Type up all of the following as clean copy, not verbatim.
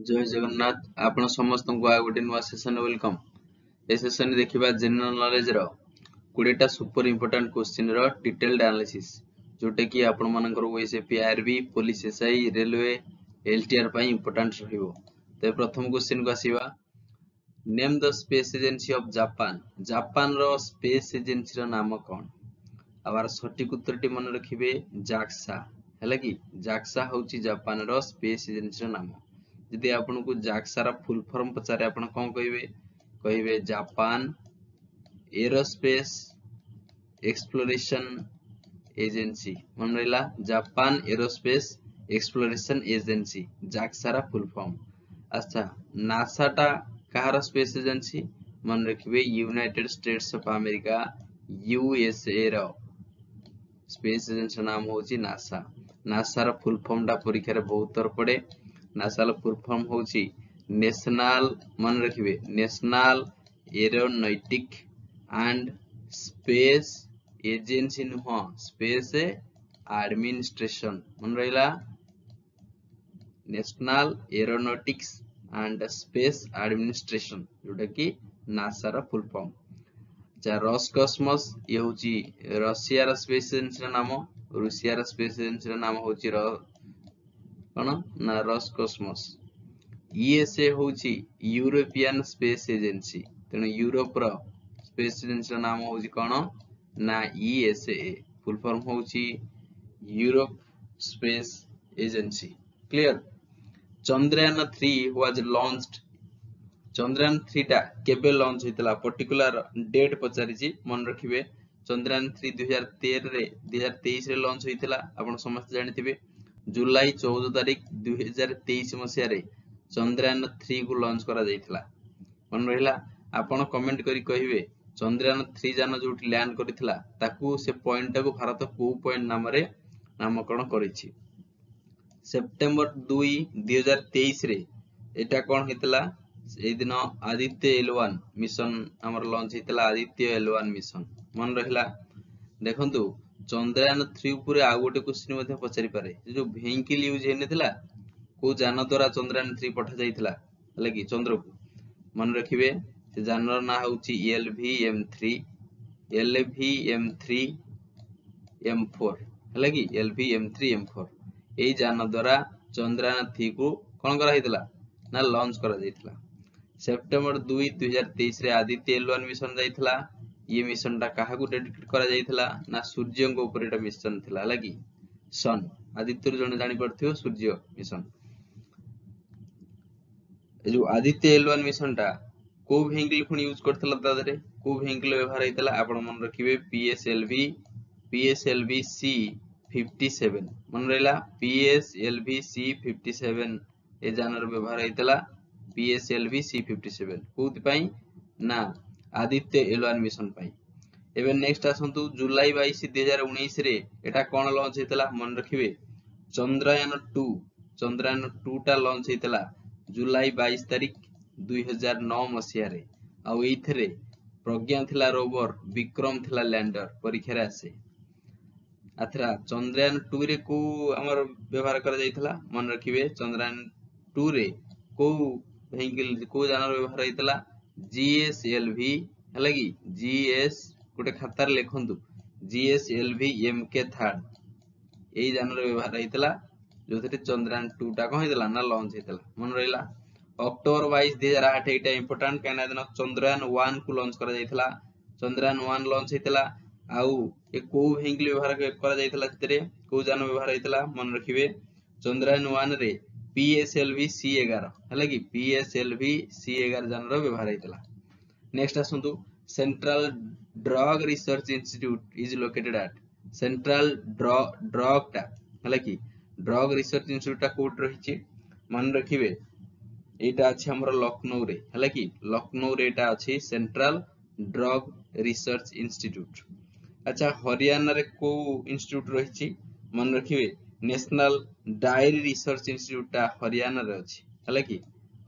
जय जगन्नाथ आपण समस्त को आ गोटे नुआ सेशन वेलकम। ए सेशन देखिबा जनरल नॉलेज रो 20टा सुपर इंपोर्टेंट क्वेश्चन रो डिटेल्ड एनालिसिस जोटे कि आपण मानकर OSAP RB police SI railway LTR पई इंपोर्टेंट रहिबो। ते प्रथम क्वेश्चन को आसीबा name the space agency of Japan. Japan रो स्पेस एजेंसी रो नाम कोन? आबार सटीक उत्तरटी मन रखिबे जाक्सा। हैला कि जाक्सा होची जापान रो स्पेस एजेंसी रो नाम। यदि आपन को जाक्सा रा फुल फॉर्म पचारे आपन कोन कहिबे जापान एरोस्पेस एक्सप्लोरेशन एजेंसी। मन रहिला Japan aerospace exploration agency JAXA रा फुल फॉर्म। अच्छा नासा टा कहार स्पेस एजेंसी? मन रखिबे United States of America USA रो स्पेस एजेंसी नाम होची नासा। नासा रा फुल फॉर्म टा परीक्षा रे बहुत थर पड़े। नासा रा फुल फॉर्म होची नेशनल मन रखिबे national aeronautic and space agency नुह स्पेस एडमिनिस्ट्रेशन। मन रहिला national aeronautics and space administration जोटा कि नासा रा फुल फॉर्म। अच्छा रोसकॉस्मोस ये होची रशिया रा स्पेस एजेंसी रा नाम। रूसिया रा स्पेस एजेंसी रा नाम होची कोन ना रोसकॉस्मोस। ईएसए होची यूरोपियन स्पेस एजेंसी। तेनो यूरोप रा स्पेस एजेंसी रा नाम होची कोन ना ईएसए। फुल फॉर्म होची Europe space agency. Clear. Chandrayaan 3 was launched. Chandrayaan 3 टा केबे लॉन्च होइतला पर्टिकुलर डेट पचारिची मन रखिबे। चंद्रयान 3 2023 रे लॉन्च होइतला आपण समस्त जानिथिबे। जुलाई 14 तारिख 2023 मसिया रे चंद्रयान 3 को लॉन्च करा जाइतला। मन रहिला आपण कमेंट करी कहिबे चंद्रयान 3 जान जोटी लैंड करितला ताकू से पॉइंट को भारत को पॉइंट नाम रे नामकरण करिछि। सेप्टेम्बर 2 2023 रे एटा कोन हितला ए दिन आदित्य L1 मिशन हमर लॉन्च हितला आदित्य L1 मिशन। मन रहिला देखंतु चंद्रयान 3 ऊपर आ गोटे क्वेश्चन मध्ये पचारि पारे जो व्हीकल यूज हेनेथिला को जान द्वारा चंद्रयान 3 पठा जाइतला हले कि चंद्र को। मन रखिबे से जानर ना होची LVM3 M4 हले कि LVM3 M4 एई जान द्वारा चंद्रयान 3 को कोन करा हितला ना लॉन्च करा जाइतला। सेप्टेम्बर 2 2023 रे आदित्य L1 मिशन जाइतला। ये मिशन टा काहा को डेडिकेट करा जाइतला ना सूर्य को ऊपर एटा मिशन थिला हला कि सन आदित्य जने जानि पड़थियो सूर्य मिशन। ए जो आदित्य L1 मिशन टा को व्हीकल फुनी यूज करथला तादरे को व्हीकल व्यवहार हितला आपण मन रखिबे PSLV C57। मन रहिला PSLV C57 ए जानर व्यवहार हितला PSLV C57 कोथि पई ना आदित्य L1 मिशन पई। एबे नेक्स्ट आसंतु जुलाई 22 2019 रे एटा कोन लॉन्च हितला मन रखिबे चंद्रयान 2 टा लॉन्च हितला जुलाई 22 तारिख 2009 मसिया रे। आ एथरे प्रज्ञा थिला रोवर विक्रम थिला लैंडर परीक्षा रे आसे। अथरा चंद्रयान 2 रे को हमर व्यवहार करा जाइतला मन रखिबे चंद्रयान 2 रे को व्हीकल को जानर व्यवहार हितला GSLV हला कि GS गोटे खातार लेखंतु GSLV MK3 एई जानर व्यवहार हितला जोथरे चंद्रयान 2 टा को हितला ना लॉन्च हितला। मन रहिला अक्टोबर 22 2008 एटा इंपोर्टेंट काना दिन चंद्रयान 1 को लॉन्च करा जाइतला। चंद्रयान 1 लॉन्च हितला आउ ए को व्हीकल व्यवहार करा जाइतला तरे को जान व्यवहार हितला मन रखिबे चंद्रयान 1 रे PSLV C11 हला कि PSLV C11 जानर व्यवहार हितला। नेक्स्ट आसंतु central drug research institute is located at. Central drug टा हला कि ड्रग रिसर्च इंस्टीट्यूट टा कोट रहिछि मन रखिबे एटा अछि हमर लखनऊ रे हला कि लखनऊ रे एटा अछि सेंट्रल ड्रग रिसर्च इंस्टीट्यूट। अच्छा हरियाणा रे को इंस्टीट्यूट रहिछि मन रखिबे नेशनल डायरी रिसर्च इंस्टीट्यूट टा हरियाणा रे अछि हला कि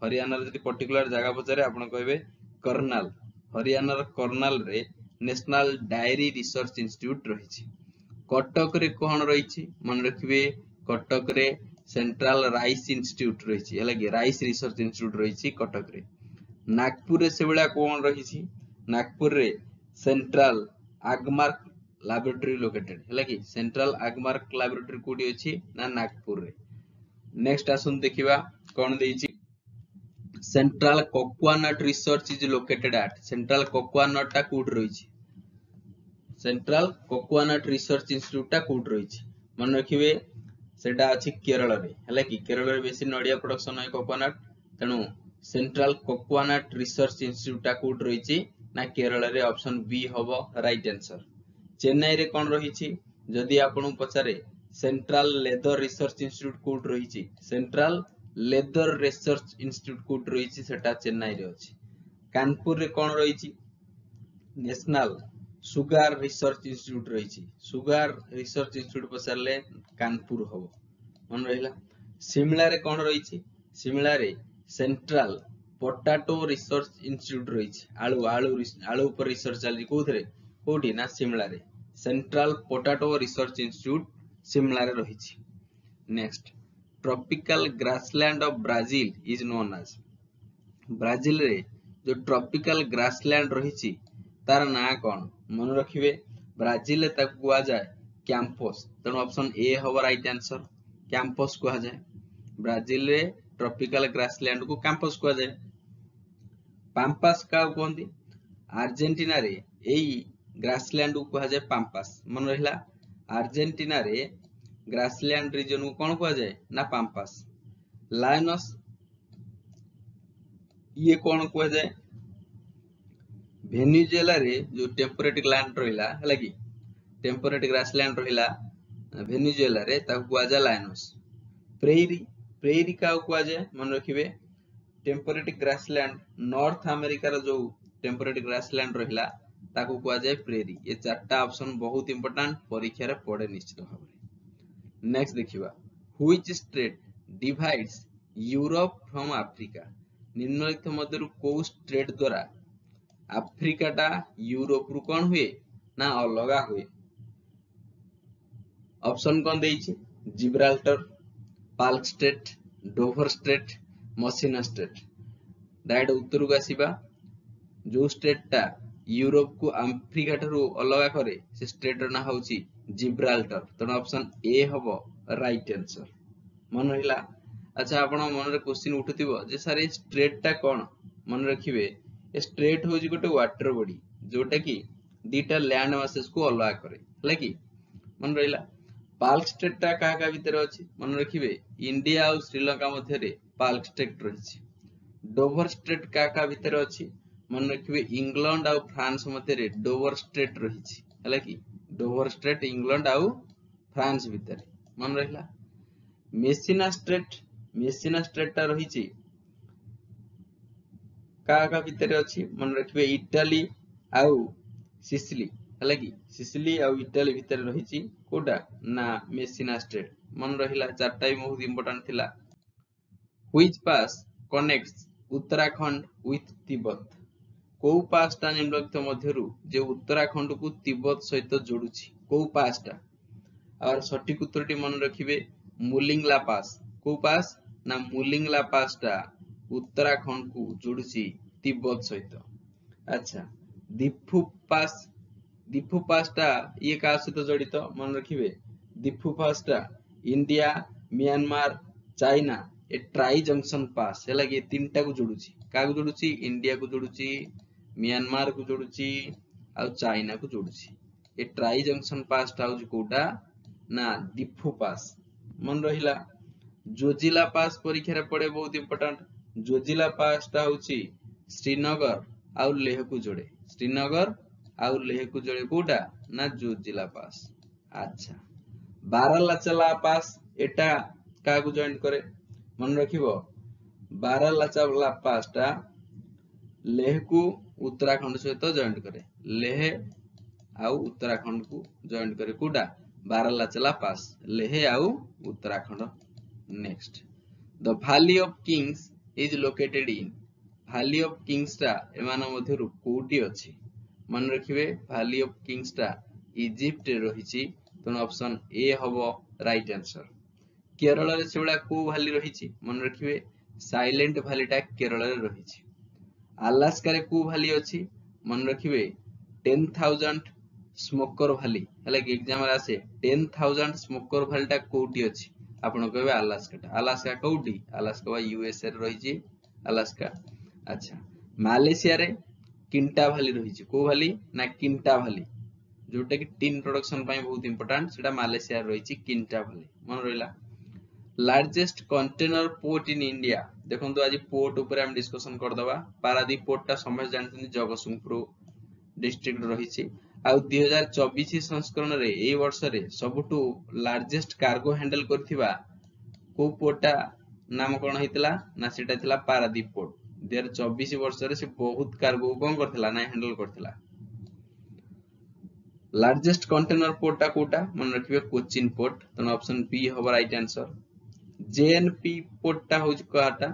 हरियाणा रे जति पर्टिकुलर जगह पचारे आपण कहबे कर्नाल। हरियाणा रे कर्नाल रे नेशनल डायरी रिसर्च इंस्टीट्यूट रहिछि। कटक रे कोन रहिछि मन रखिबे कटक रे सेंट्रल राइस इंस्टीट्यूट रही है कि राइस रिसर्च इंस्टीट्यूट रही कटक रे। नागपुर रे से भाया कौन रही नागपुर रे सेंट्रल आगमार्क लैबोरेटरी लोकेटेड है कि सेंट्रल आगमार्क लैबोरेटरी कोठी अछि ना नागपुर रे। नेक्स्ट आसन देखिबा कौन देइछि central coconut research is located at central coconut टा कोड रही सेंट्रल कोकोनट रिसर्च इंस्टीट्यूट टा कोड रही मन रखिबे सेटा अछि केरल रे हैला कि केरल रे बेसी नडिया प्रोडक्शन है कोकोनट तेनु सेंट्रल कोकोनट रिसर्च इंस्टीट्यूट टा कोड रही ना केरल रे ऑप्शन बी होबो राइट आंसर। चेन्नई रे कोन रही जदि आपन पचारे सेंट्रल लेदर रिसर्च इंस्टीट्यूट कोड रही सेंट्रल लेदर रिसर्च इंस्टीट्यूट कोड रही सेटा चेन्नई रे अछि। कानपुर रे कोन रही नेशनल सुगार रिसर्च इंस्टीट्यूट रही सुगार रिसर्च इंस्टीट्यूट पचारले कानपुर होबो मन रहिला। शिमला रे कोन रही शिमला रे सेंट्रल पोटैटो रिसर्च इंस्टीट्यूट रही आलू आलू आलू पर रिसर्च चली कोथरे कोठी ना शिमला रे central potato research institute Shimla रे रही। Next tropical grassland of Brazil is known as Brazil रे जो ट्रॉपिकल ग्रासलैंड रही तार ना कौन मन रखिबे ब्राजील रे ताकू कुआ जाय कैंपस तेणु ऑप्शन ए होबो राइट आंसर कैंपस कुआ जाय ब्राजील रे ट्रॉपिकल ग्रासलैंड को कैंपस कुआ जाय। पाम्पास का कहंती अर्जेंटीना रे एई ग्रासलैंड को कुआ जाय पाम्पास मन रहिला अर्जेंटीना रे ग्रासलैंड रीजन को कौन कुआ जाय ना पाम्पास। लायनस ये कौन कुआ जाय वेनेजुएला रे जो टेम्परेट लैंड रहिला हैला कि टेम्परेट ग्रासलैंड रहिला वेनेजुएला रे ताकू कुआ जाय लायनस। प्रेरी प्रेरी का कुआ जाय मन रखिबे टेम्परेट ग्रासलैंड नॉर्थ अमेरिका रो जो टेम्परेट ग्रासलैंड रहिला ताकू कुआ जाय प्रेरी। ये चारटा ऑप्शन बहुत इंपोर्टेंट परीक्षा रे पड़े निश्चित भाबरे। नेक्स्ट देखिबा which state divides Europe from Africa निम्नलिखित मध्यरु को स्टेट द्वारा अफ्रीका टा यूरोप रु कोन हुए ना अलगा हुए। ऑप्शन कोन देइछि Gibraltar Palk strait Dover strait Messina strait. Direct उत्तर को आसीबा जो स्टेट टा यूरोप को अफ्रीका ठारू अलगा करे से स्टेट ना होची जिब्राल्टर तेणु ऑप्शन ए हबो राइट आंसर मन रहिला। अच्छा आपण मन रे क्वेश्चन उठुतिबो जे सर ए स्टेट टा कोन मन रखिबे ए स्टेट होची गोटे वाटर बॉडी जोटा की दीटा लैंड मासेस को अलगा करे हला कि मन रहिला। पाल्क स्टेट टा का का भीतर अछि मन रखिबे इंडिया और श्रीलंका मध्य रे पाल्क स्टेट रहिछि। डोवर स्टेट का भीतर अछि मन रखिबे इंग्लैंड और फ्रांस मध्य रे डोवर स्टेट रहिछि हला कि डोवर स्टेट इंग्लैंड और फ्रांस भीतर मन रहिला। मेसिना स्टेट टा रहिछि का भीतर अछि मन रखिबे इटाली आउ सिसिली हला कि सिसिली आउ इटाली भीतर रहिछि कोडा ना मेसिना स्टेट मन रहिला। चारटा भी बहुत इंपोर्टेंट थिला। Which pass connects Uttarakhand with Tibet को पास टा निम्नलिखित मध्यरु जे उत्तराखंड को तिब्बत सहित जोडुछि को पास टा और सटीक उत्तरटी मन रखिबे मुलिंगला पास को पास ना मुलिंगला पास टा उत्तराखंड को जोडुछि तिब्बत सहित। अच्छा दिफु पास टा ये का सहित जड़ित मन रखिबे दिफु पास टा इंडिया म्यांमार चाइना ए ट्राई जंक्शन पास है लगे तीनटा को जोडुछि का को जोडुछि इंडिया को जोडुछि म्यांमार को जोडुछि आ चाइना को जोडुछि। ए ट्राई जंक्शन पास टा होछि कोटा ना दिफु पास मन रहिला। जोजिला पास परीक्षा रे पड़े बहुत इंपोर्टेंट जोजिला पास टा होछि श्रीनगर आ लेह को जोड़े श्रीनगर आ लेह को जोड़े कोटा ना जोजिला पास। अच्छा बारालाचाला पास एटा का को जॉइन करे मन रखिबो बारालाचाला पास टा लेह को उत्तराखंड सहित जॉइन करे लेह आउ उत्तराखंड को जॉइन करे कोटा बारालाचाला पास लेह आउ Uttarakhand. Next the valley of Kings is located in valley of Kings टा एमान मध्यरु कोटी अछि मन रखिबे वैली ऑफ किंग्स टा इजिप्ट रे रहिछि तेणु ऑप्शन ए हबो राइट आंसर। केरल रे सेबला को भैली रही मन रखिए साइलेंट भैलीटा केरल रे रही आलास्का रे को भैली अच्छी मन रखिए 10,000 स्मोकर भैली है कि एग्जाम आसे 10,000 स्मोकर भैलीटा कोटी अच्छी आपण कहबे आलास्का आलास्का कोटी आलास्का यूएसए रे रही आलास्का अच्छा मालेशिया रे किंटा भैली रही को भैली ना किंटा भैली जोटा कि टीन प्रोडक्शन बहुत इंपोर्टेंट सेटा मालेशिया रही किंटा भैली मन रहा largest container port in India देखो आज पोर्ट ऊपर हम डिस्कशन करदबा पारादीप पोर्ट टा समस्त जानते जगतसिंहपुर डिस्ट्रिक्ट रही आ 2024 संस्करण रे ए वर्ष रे सबुठु लार्जेस्ट कार्गो हैंडल करथिबा को पोर्ट टा नाम कोन हितला ना सेटा थिला पारादीप पोर्ट 2024 वर्ष रे से बहुत कार्गो कोन करथिला ना हैंडल करथिला लार्जेस्ट कंटेनर पोर्ट टा कोटा मन रखिबे कोचिन पोर्ट तो ऑप्शन बी होबा राइट आंसर जेएनपी पोर्ट टा होज कहाटा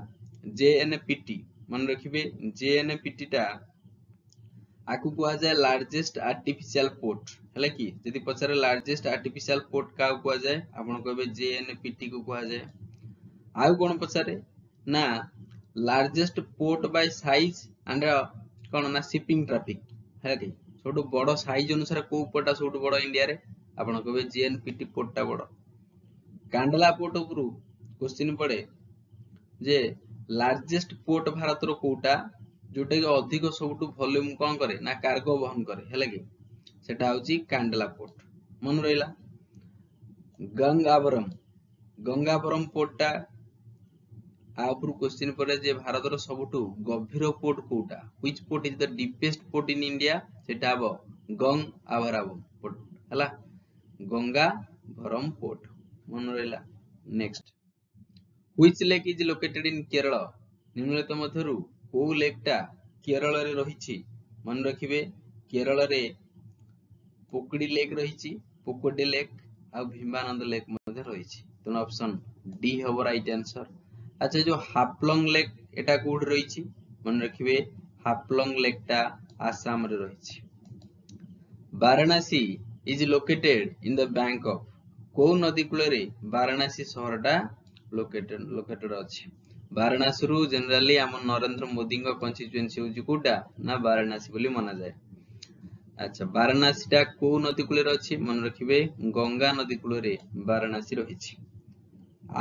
जेएनपीटी मन रखिबे जेएनपीटी टा आकु कुआ जाय लार्जेस्ट आर्टिफिशियल पोर्ट हले कि यदि पछरे लार्जेस्ट आर्टिफिशियल पोर्ट का कुआ जाय आपण कहबे जेएनपीटी को कुआ जाय आउ कोन पछरे ना largest port bye size and कोन ना शिपिंग ट्रैफिक है कि छोटो बड़ साइज अनुसार को पोर्टा छोटो बड़ इंडिया रे आपण कहबे जेएनपीटी पोर्ट टा बड़ कांडला पोर्ट उपरु क्वेश्चन पड़े जे लार्जेस्ट पोर्ट भारत रो कोटा जोटा कि अधिक सबुठु वॉल्यूम कोन करे ना कार्गो वहन करे हैला कि सेटा होची कांडला पोर्ट मन रहिला गंगावरम पोर्ट टा आउपुर क्वेश्चन पड़े जे भारत रो सबुठु गभीर पोर्ट कोटा which port is the deepest port in India सेटा हबो गंगावरम पोर्ट हैला गंगावरम पोर्ट मन रहिला next Which lake is located in Kerala? निम्नलिखित मध्यरु को लेक टा केरल रे रहिछि मन रखिबे केरल रे पोकडी लेक रहिछि पोकडी लेक आ भीमानंद लेक मध्ये रहिछि तो ऑप्शन डी होबो राइट आंसर अच्छा जो हाफलंग लेक एटा कोड रहिछि मन रखिबे हाफलंग लेक टा आसाम रे रहिछि Varanasi is located in the bank of को नदी कूल रे वाराणसी शहर टा लोकेटेड अछि वाराणसी रु जनरली हम नरेंद्र मोदी को कॉन्स्टिट्यूएंसी होजी कोटा ना वाराणसी बोली माना जाय अच्छा वाराणसी टा को नदी कूल रे अछि मन रखिबे गंगा नदी कूल रे वाराणसी रहिछि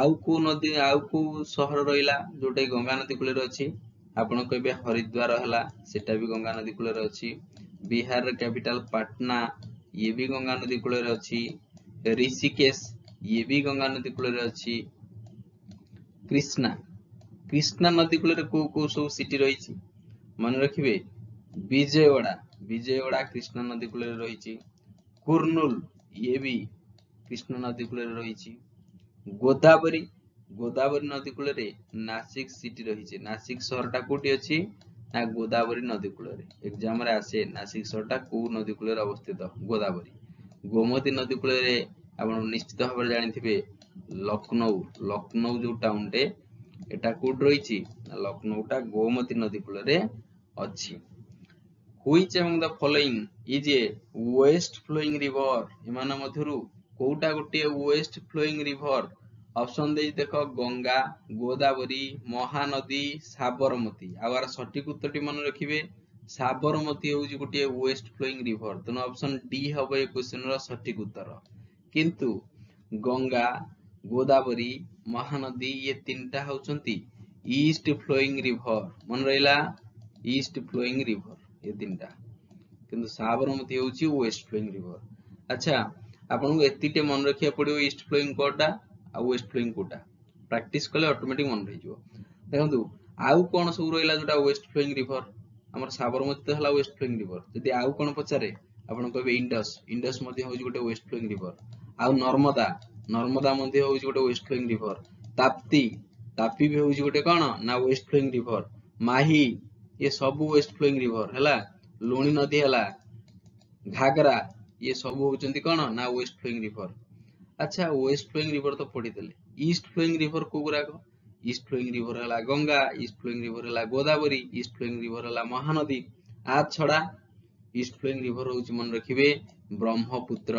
आउ को नदी आउ को शहर रहिला जोटे गंगा नदी कूल रे अछि आपण कहबे हरिद्वार हला सेटा भी गंगा नदी कूल रे अछि बिहार रे कैपिटल पटना ये भी गंगा नदी कूल रे अछि ऋषिकेश ये भी गंगा नदी कूल रे अछि कृष्णा नदी कूल रे को सब सिटी रहिछि मन रखिबे विजयवाड़ा कृष्णा नदी कूल रे रहिछि कुर्नूल ये भी कृष्णा नदी कूल रे रहिछि गोदावरी नदी कूल रे नासिक सिटी रहिछि नासिक शहर टा कोठी अछि ना गोदावरी नदी कूल रे एग्जाम रे आसे नासिक शहर टा को नदी कूल रे अवस्थित गोदावरी गोमती नदी कूल रे आपण निश्चित भाव जानिथिबे लखनऊ जो टाउन टे एटा कोड रहिछि लखनऊ टा गोमती नदी कूल रे अछि which among the following is a west flowing river एमान मधुरु कोटा गोटे वेस्ट फ्लोइंग रिवर ऑप्शन दे देखो गंगा गोदावरी महानदी साबरमती आवार सटीक उत्तरटी मन रखिबे साबरमती होउजी गोटे वेस्ट फ्लोइंग रिवर तनो ऑप्शन डी हबो ए क्वेश्चन रो सटीक उत्तर किंतु गंगा गोदावरी महानदी ये तीनटा होचंती ईस्ट फ्लोइंग रिवर मन रहिला ईस्ट फ्लोइंग रिवर ये तीनटा किंतु साबरमती होउची वेस्ट फ्लोइंग रिवर अच्छा आपन को एतिटे मन रखिया पड़ियो ईस्ट फ्लोइंग कोटा आ वेस्ट फ्लोइंग कोटा प्रैक्टिस कले ऑटोमेटिक मन रहि जो देखंतु आउ कोन सब रहिला जोटा वेस्ट फ्लोइंग रिवर हमर साबरमती तो हला वेस्ट फ्लोइंग रिवर जदि आउ कोन पचारे आपन कहबे इंडस मध्ये होउची गोटे वेस्ट फ्लोइंग रिवर आउ नर्मदा मध्ये होउची गोटे वेस्ट फ्लोइंग रिवर तापी भी होउची गोटे कोन ना वेस्ट फ्लोइंग रिवर माही ये सब वेस्ट फ्लोइंग रिवर हला लुणी नदी हला घागरा ये सब होचंती कोन ना वेस्ट फ्लोइंग रिवर अच्छा वेस्ट फ्लोइंग रिवर तो पढ़ी देले ईस्ट फ्लोइंग रिवर को गुरा को ईस्ट फ्लोइंग रिवर हला गंगा ईस्ट फ्लोइंग रिवर हला गोदावरी ईस्ट फ्लोइंग रिवर हला महानदी आ छड़ा ईस्ट फ्लोइंग रिवर होउची मन रखिबे ब्रह्मपुत्र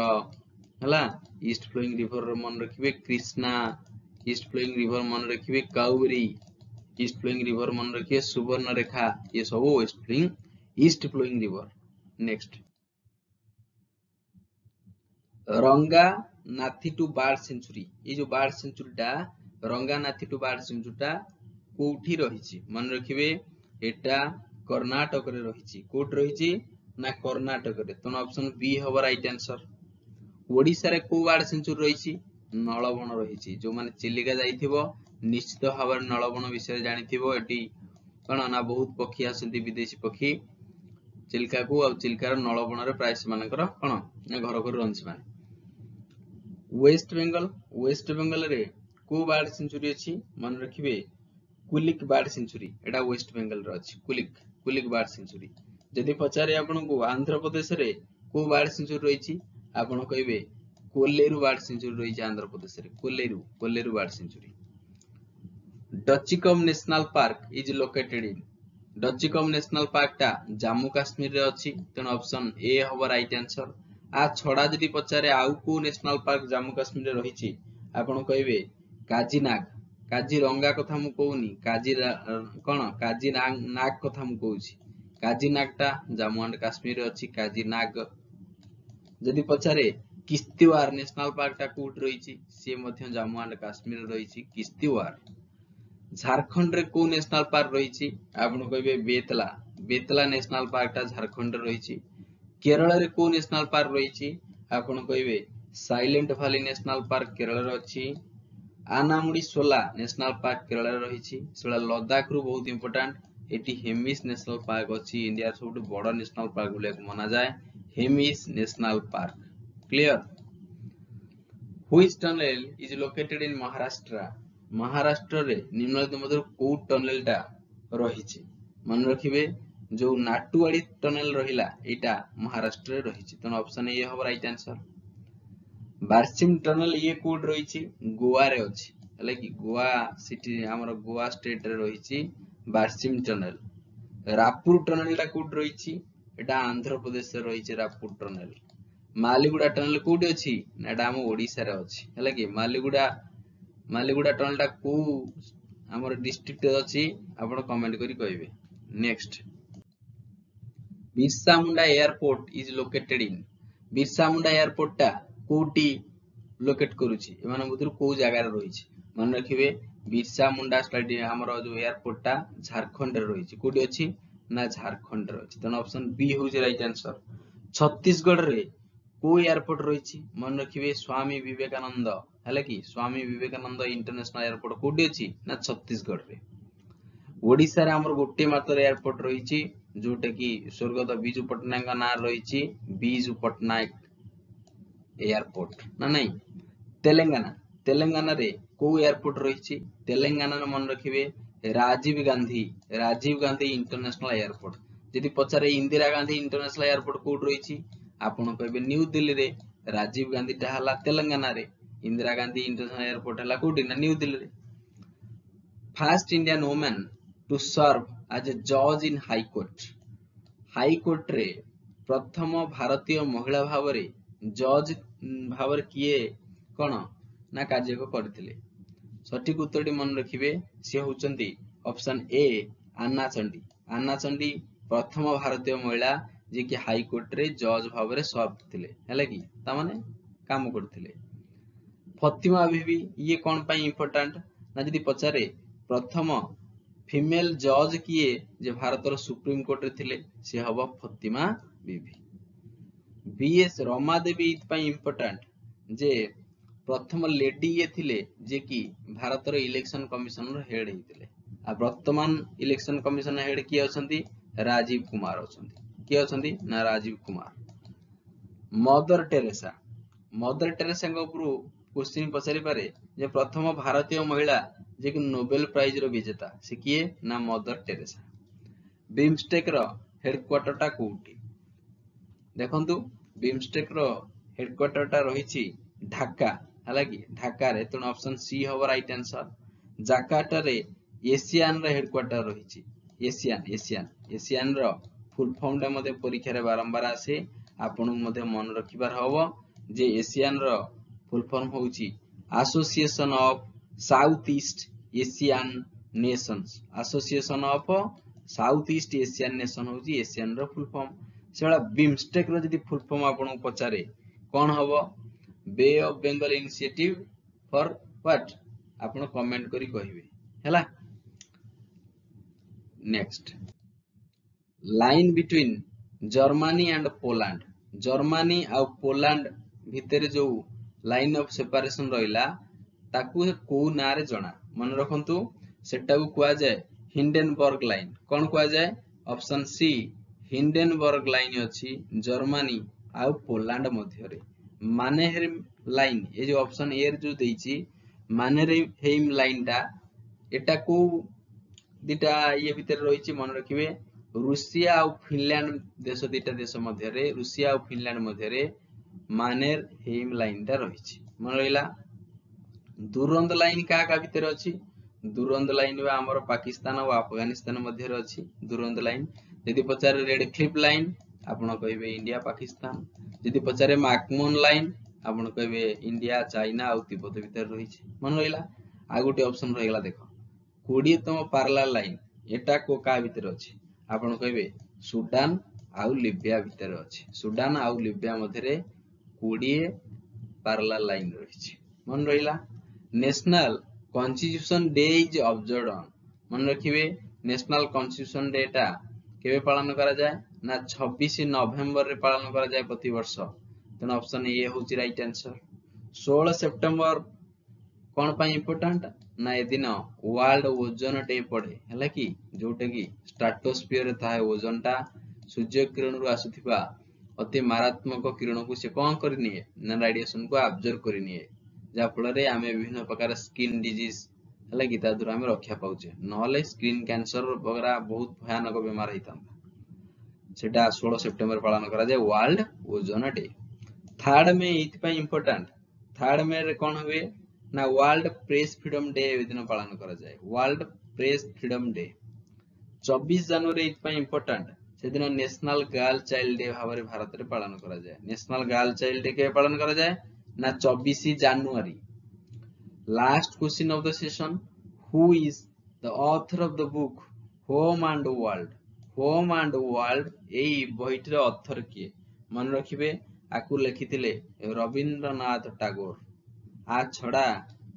हला ईस्ट फ्लोइंग रिवर मन रखिबे कृष्णा ईस्ट फ्लोइंग रिवर मन रखिए कावेरी, ईस्ट फ्लोइंग रिवर मन रखिए सुवर्णरेखा, ये सब ईस्ट फ्लोइंग रिवर। नेक्स्ट रंगा नाथी टू बार्ड सेंचुरी, ये जो बार्ड सेंचुरीटा रंगा नाथी टू बार्ड सेंचुरीटा कोठी रहिछि मन रखिबे, एटा कर्नाटक रे रहिछि। कोठ रहिछि ना कर्नाटक रे, तो ऑप्शन बी हबो राइट आंसर। ओडिसा रे को बार्ड सेंचुरी रहिछि, नलबन रहिछि। जो माने चिलिका जाइथिबो निश्चित भाव नलबन विषय जानिथिबो। एटी कोन ना बहुत पक्षी आसंती विदेशी पक्षी चिल्का को, आ चिल्कार नलबन रे प्राय से मानकर कोन ना घर घर रंछि माने। वेस्ट बेंगल रे को बार्ड सेंचुरी अछि मन रखिबे, कुलिक बार्ड सेंचुरी, एटा वेस्ट बेंगल रे अछि। कुलिक बार्ड सेंचुरी। जदि पचारे आपन को आंध्र प्रदेश रे को बार्ड सेंचुरी रहिछि, आपन कहबे कोल्लेरु बार्ड सेंचुरी रहिछि आंध्र प्रदेश रे, Kolleru bird sanctuary. Dachigam national park is located in, Dachigam national park टा जम्मू काश्मीर रे अछि, तेणु ऑप्शन ए हबो राइट आंसर। आ छडा जदि पचारे आउ को नेशनल पार्क जम्मू काश्मीर रे रहिछि, आपन कहबे काजीनाग, काजीरंगा कथा मु कहूनी, काजीनाग कथा मु कहूछि। काजीनागटा जम्मू एंड काश्मीर रे अछि, काजीनाग। जदि पचारे किश्तवाड़ नेशनल पार्क टा कोट रहिछि, से मध्य जम्मू एंड काश्मीर रे रहिछि किश्तवाड़। झारखंड रे को नेशनल पार्क रहिछि, आपन कहबे बेतला नेशनल पार्क टा झारखंड रे रहिछि। केरल रे को नेशनल पार्क रहिछि, आपन कहबे silent valley national park Kerala रे अछि। आनामुडी सोला नेशनल पार्क केरल रे रहिछि, सेला लद्दाख रु बहुत important. Eighty Hemis national park अछि, इंडिया सबटु बड़ नेशनल पार्क बोले माना जाय, Hemis national park. Clear. Which tunnel is located इन महाराष्ट्र, महाराष्ट्र रे निम्नलिखित मध्य को टनल टा रहिछि, मन रखिबे जो नाटुवाड़ी टनल रहिला एटा महाराष्ट्र रे रहिछि, त ऑप्शन ए हबो राइट आंसर। बारसिम टनल ये कोड रहिछि, गोवा रे अछि, हले कि गोवा सिटी हमर गोवा स्टेट रे रहिछि बारसिम टनल। रापुर टनल टा कोड रहिछि, एटा आंध्र प्रदेश रे रहिछि रापुर टनल। मालीगुड़ा टनल कोड अछि, एटा हम ओडिसा रे अछि, हले कि मालीगुड़ा टनल टा को हमर डिस्ट्रिक्ट रे अछि, आपण कमेंट करी कहबे। Next Birsa Munda airport is located in, Birsa Munda airport टा कोटी लोकेट करूछि, एमान भीतर को जगह रे रहिछि, मन रखिबे बिरसा मुंडा स्टेडियम हमर जो एयरपोर्ट टा झारखंड रे रहिछि। कोटी अछि ना झारखंड रे अछि, त ऑप्शन बी होछि राइट आंसर। छत्तीसगढ़ रे को एयरपोर्ट रहिछि, मन रखिबे स्वामी विवेकानंद, हले कि स्वामी विवेकानंद इंटरनेशनल एयरपोर्ट कोटी अछि ना छत्तीसगढ़ रे। ओडिसा रे हमर गोटे मात्र एयरपोर्ट रहिछि, जोटे कि स्वर्गत बिजू पटनायक का नाम रहिछि बिजू पटनायक एयरपोर्ट ना नहीं। तेलंगाना रे को एयरपोर्ट रहिछि, तेलंगाना रे मन रखिबे राजीव गांधी इंटरनेशनल एयरपोर्ट। जदि पचारे इंदिरा गांधी इंटरनेशनल एयरपोर्ट कोड रहिछि, आपण कहबे न्यू दिल्ली रे, राजीव गांधी टा हला तेलंगाना रे, इंदिरा गांधी इंटरनेशनल एयरपोर्ट हला कोडी ना न्यू दिल्ली रे। First Indian woman to serve as a जज in high court, high court रे प्रथम भारतीय महिला भावरे जज भावरे किए कोन ना कार्य को करथिले। सठिक उत्तरटी मन रखिबे, से होचंती ऑप्शन ए आन्ना चंडी। आन्ना चंडी प्रथम भारतीय महिला जे कि हाई कोर्ट रे जज भावरे सर्व थिले, हैला कि ता माने काम करथिले। फतिमा बीबी ये कोन पई इंपोर्टेंट ना, जदि पचारे प्रथम फीमेल जज किए जे भारतर सुप्रीम कोर्ट रे थिले, से हबो फतिमा बीबी। बीएस रमा देवी पई इंपोर्टेंट जे प्रथम लेडी ये थिले जे कि भारतर इलेक्शन कमिशन रो हेड हिथिले। आ वर्तमान इलेक्शन कमिशन हेड किए अछंती, राजीव कुमार अछंती। किए अछंती ना राजीव कुमार। मदर टेरेसा को उपरु क्वेश्चन पचारि पारे जे प्रथम भारतीय महिला जे कि नोबेल प्राइज रो विजेता से किए ना मदर टेरेसा। बिमस्टेक रो हेडक्वार्टर टा कोठी, देखंतु बिमस्टेक रो हेडक्वार्टर टा रहिछि ढाका, हला कि ढाका रे, त ऑप्शन सी होबो राइट आंसर। जाकार्ता रे एशियन रो हेडक्वार्टर रहिछि, एशियन रो फुल फॉर्म टा मध्ये परीक्षा रे बारंबार आसे, आपन मध्ये मन रखिबार हबो जे एशियन रो फुल फॉर्म होउछि association of south east Asian nations association of south east Asian nation होची एशियन रो फुल फॉर्म सेला बिमस्टेक रो जदी फुल फॉर्म आपन पचारे कोन हबो bay of Bengal initiative for what आपन कमेंट करी कहिबे हैला next line between Germany and Poland Germany आ पोलैंड भितर जो लाइन ऑफ सेपरेशन रहिला ताकू को ना रे जणा मन रखंतु सेटा को कुआ जाय हिंडेनबर्ग लाइन कोन कुआ जाय ऑप्शन सी हिंडेनबर्ग लाइन अछि जर्मनी आ पोलैंड मध्य रे मानेहेम लाइन ए जो ऑप्शन ए जो देछि मानेहेम लाइन टा एटा को दिटा ये भीतर रहिछि मन रखिबे रूसिया और फिनलैंड देश दिटा देश मध्य रे रूसिया और फिनलैंड मध्य रे मानेहेम लाइन टा रहिछि मन रहिला दुरंद लाइन का का भीतर अछि दुरंद लाइन बा हमर पाकिस्तान और अफगानिस्तान मध्य रे अछि दुरंद लाइन यदि पचारे रेड क्लिफ लाइन आपण कहबे इंडिया पाकिस्तान यदि पचारे मैकमोहन लाइन आपण कहबे इंडिया चाइना और तिब्बत भीतर रहिछि मन रहिला आ गोटे ऑप्शन रहिला देखो 20तम पार्लर लाइन एटा को का भीतर अछि आपण कहबे सुडान आउ लिबिया भीतर अछि सुडान आउ लिबिया मध्य रे 20 पार्लर लाइन रहिछि मन रहिला national constitution day is observed on मन रखिबे नेशनल कॉन्स्टिट्यूशन डे टा केबे पालन करा जाय ना 26 नवंबर रे पालन करा जाय प्रति वर्ष तन ऑप्शन ए होची राइट आंसर 16 सितंबर कोन पई इंपोर्टेंट ना ए दिन वर्ल्ड ओजोन डे पड़े हला कि जोटे कि स्ट्रेटोस्फियर रे थाए ओजोन टा सूर्य किरण रु आसुथिबा अति मारात्मक किरण को से कोन करनिए ना रेडिएशन को ऑब्जर्व करनिए जा फल रे आमे विभिन्न प्रकार स्किन डिजीज हला कि ता दुरा आमे रक्षा पाउचे नले स्किन कैंसर वगैरह बहुत भयानक बीमार हितांता सेटा 16 सितंबर पालन करा जाय वर्ल्ड ओजोन डे थर्ड में इति पई इंपोर्टेंट थर्ड में रे कोन हुए ना वर्ल्ड प्रेस फ्रीडम डे दिन पालन करा जाय वर्ल्ड प्रेस फ्रीडम डे 24 जनवरी इति पई इंपोर्टेंट से दिन नेशनल गर्ल चाइल्ड डे भाबरे भारत रे पालन करा जाय नेशनल गर्ल चाइल्ड डे के पालन करा जाय ना 24 जनवरी last question of the session who is the author of the book home and world एई बहिटर ऑथर के मन रखिबे आकु लिखिथिले रविंद्रनाथ टैगोर आ छड़ा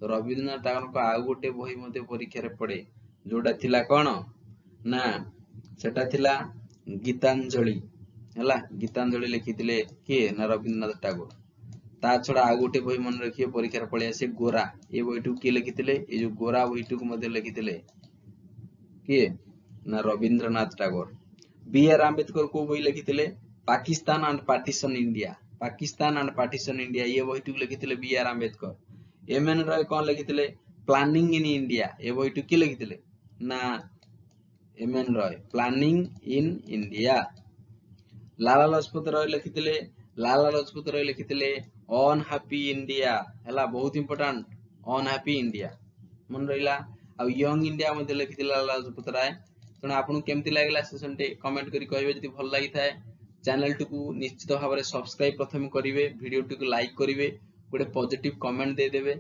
रविंद्रनाथ टैगोर को आ गोटे बही मध्ये परीक्षा रे पड़े जोटा थिला कोन ना सेटा थिला गीतांजलि हला गीतांजलि लिखिथिले के ना रविंद्रनाथ टैगोर ता छड़ा आ गोटे बही मन रखिए परीक्षा रे पड़े से गोरा ए बहीटू के लिखिथिले ए जो गोरा बहीटू को मध्ये लिखिथिले के ना रविंद्रनाथ टैगोर बी आर आंबेडकर को बही लिखिथिले पाकिस्तान एंड पार्टीशन इंडिया ये बहीटू लिखिथिले B R Ambedkar M N Roy कोन लिखिथिले प्लानिंग इन इंडिया ए बहीटू के लिखिथिले ना M N Roy planning in India Lala Lajpat Rai लिखिथिले ऑन हैप्पी इंडिया हला बहुत इंपोर्टेंट ऑन हैप्पी इंडिया मन रहिला आ यंग इंडिया मध्ये लिखिथिले लाला लजपत राय तने आपन केमति लागला सेशन टे कमेंट करी कहबे जदि भल लागि थाए चैनल टू निश्चित भाव में सब्सक्राइब प्रथम करेंगे वीडियो टू लाइक करेंगे गोटे पॉजिटिव कमेंट दे देबे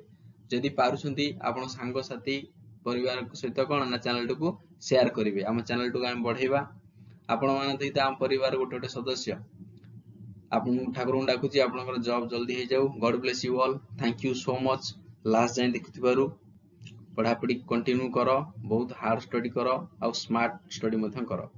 जदि पारुछंती आपण सांग साथी परिवार सहित कोन ना चैनल टू शेयर करेंगे आम चैनल टू आम बढ़ेबा आपण मान सहित आम परिवार गोटे गोटे सदस्य आपन ठाकुर डाकुची आपनकर जॉब जल्दी हो जाऊ God bless you all thank you so much last जाय देखिथिबारु पढ़ापढ़ी कंटिन्यू करो बहुत हार्ड स्टडी करो और स्मार्ट स्टडी मध्यम करो।